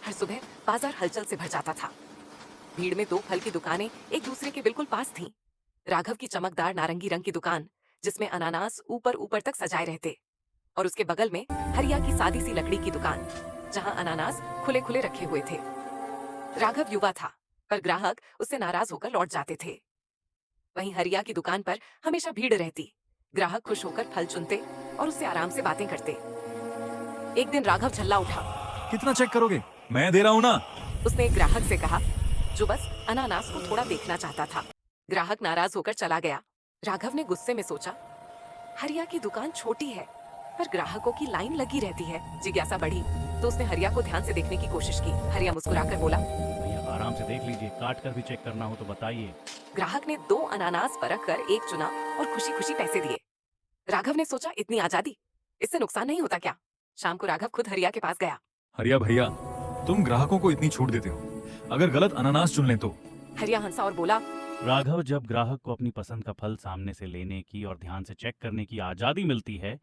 हर सुबह बाजार हलचल से भर जाता था। भीड़ में दो फल की दुकानें एक दूसरे के बिल्कुल पास थीं। राघव की चमकदार नारंगी रंग की दुकान, जिसमें अनानास ऊपर ऊपर तक सजाए रहते, और उसके बगल में हरिया की सादी सी लकड़ी की दुकान, जहां अनानास खुले खुले रखे हुए थे। राघव युवा था, पर ग्राहक उससे नाराज होकर लौट जाते थे। वहीं हरिया की दुकान पर हमेशा भीड़ रहती। ग्राहक खुश होकर फल चुनते और उससे आराम से बातें करते। एक दिन राघव झल्ला उठा। कितना चेक करोगे? मैं दे रहा हूँ ना। उसने एक ग्राहक से कहा, जो बस अनानास को थोड़ा देखना चाहता था। ग्राहक नाराज होकर चला गया। राघव ने गुस्से में सोचा, हरिया की दुकान छोटी है, पर ग्राहकों की लाइन लगी रहती है। जिज्ञासा बढ़ी तो उसने हरिया को ध्यान से देखने की कोशिश की। हरिया मुस्कुराकर बोला, भैया आराम से देख लीजिए, काट कर भी चेक करना हो तो बताइए। ग्राहक ने दो अनानास परख कर एक चुना और खुशी खुशी पैसे दिए। राघव ने सोचा, इतनी आजादी, इससे नुकसान नहीं होता क्या? शाम को राघव खुद हरिया के पास गया। हरिया भैया, तुम ग्राहकों को इतनी छूट देते हो, अगर गलत अनानास चुन लें तो? हरिया हंसा और बोला, राघव, जब ग्राहक को अपनी पसंद का फल सामने से लेने की और ध्यान से चेक करने की आजादी मिलती है,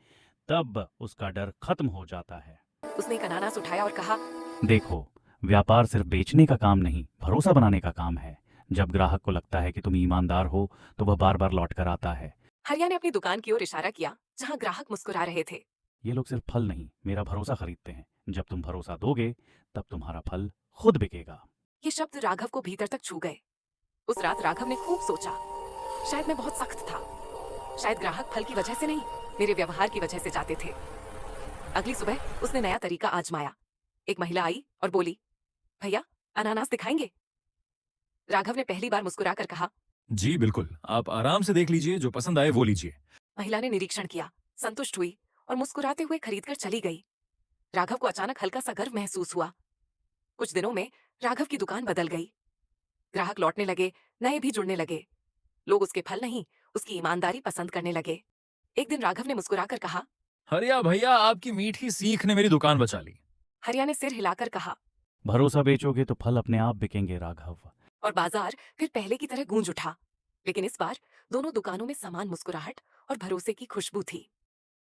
तब उसका डर खत्म हो जाता है। उसने एक अनानास उठाया और कहा, देखो, व्यापार सिर्फ बेचने का काम नहीं, भरोसा बनाने का काम है। जब ग्राहक को लगता है कि तुम ईमानदार हो, तो वह बार बार लौट कर आता है। हरिया ने अपनी दुकान की ओर इशारा किया, जहां ग्राहक मुस्कुरा रहे थे। ये लोग सिर्फ फल नहीं, मेरा भरोसा खरीदते हैं। जब तुम भरोसा दोगे, तब तुम्हारा फल खुद बिकेगा। ये शब्द राघव को भीतर तक छू गए। उस रात राघव ने खूब सोचा, शायद मैं बहुत सख्त था, शायद ग्राहक फल की वजह से नहीं, मेरे व्यवहार की वजह से जाते थे। अगली सुबह उसने नया तरीका आजमाया। एक महिला आई और बोली, भैया अनानास दिखाएंगे? राघव ने पहली बार मुस्कुराकर कहा, जी बिल्कुल, आप आराम से देख लीजिए, जो पसंद आए वो लीजिए। महिला ने निरीक्षण किया, संतुष्ट हुई और मुस्कुराते हुए खरीदकर चली गई। राघव को अचानक हल्का सा गर्व महसूस हुआ। कुछ दिनों में राघव की दुकान बदल गई। ग्राहक लौटने लगे, नए भी जुड़ने लगे। लोग उसके फल नहीं, उसकी ईमानदारी पसंद करने लगे। एक दिन राघव ने मुस्कुराकर कहा, हरिया भैया, आपकी मीठी सीख ने मेरी दुकान बचा ली। हरिया ने सिर हिलाकर कहा, भरोसा बेचोगे तो फल अपने आप बिकेंगे राघव। और बाजार फिर पहले की तरह गूंज उठा। लेकिन इस बार दोनों दुकानों में समान मुस्कुराहट और भरोसे की खुशबू थी।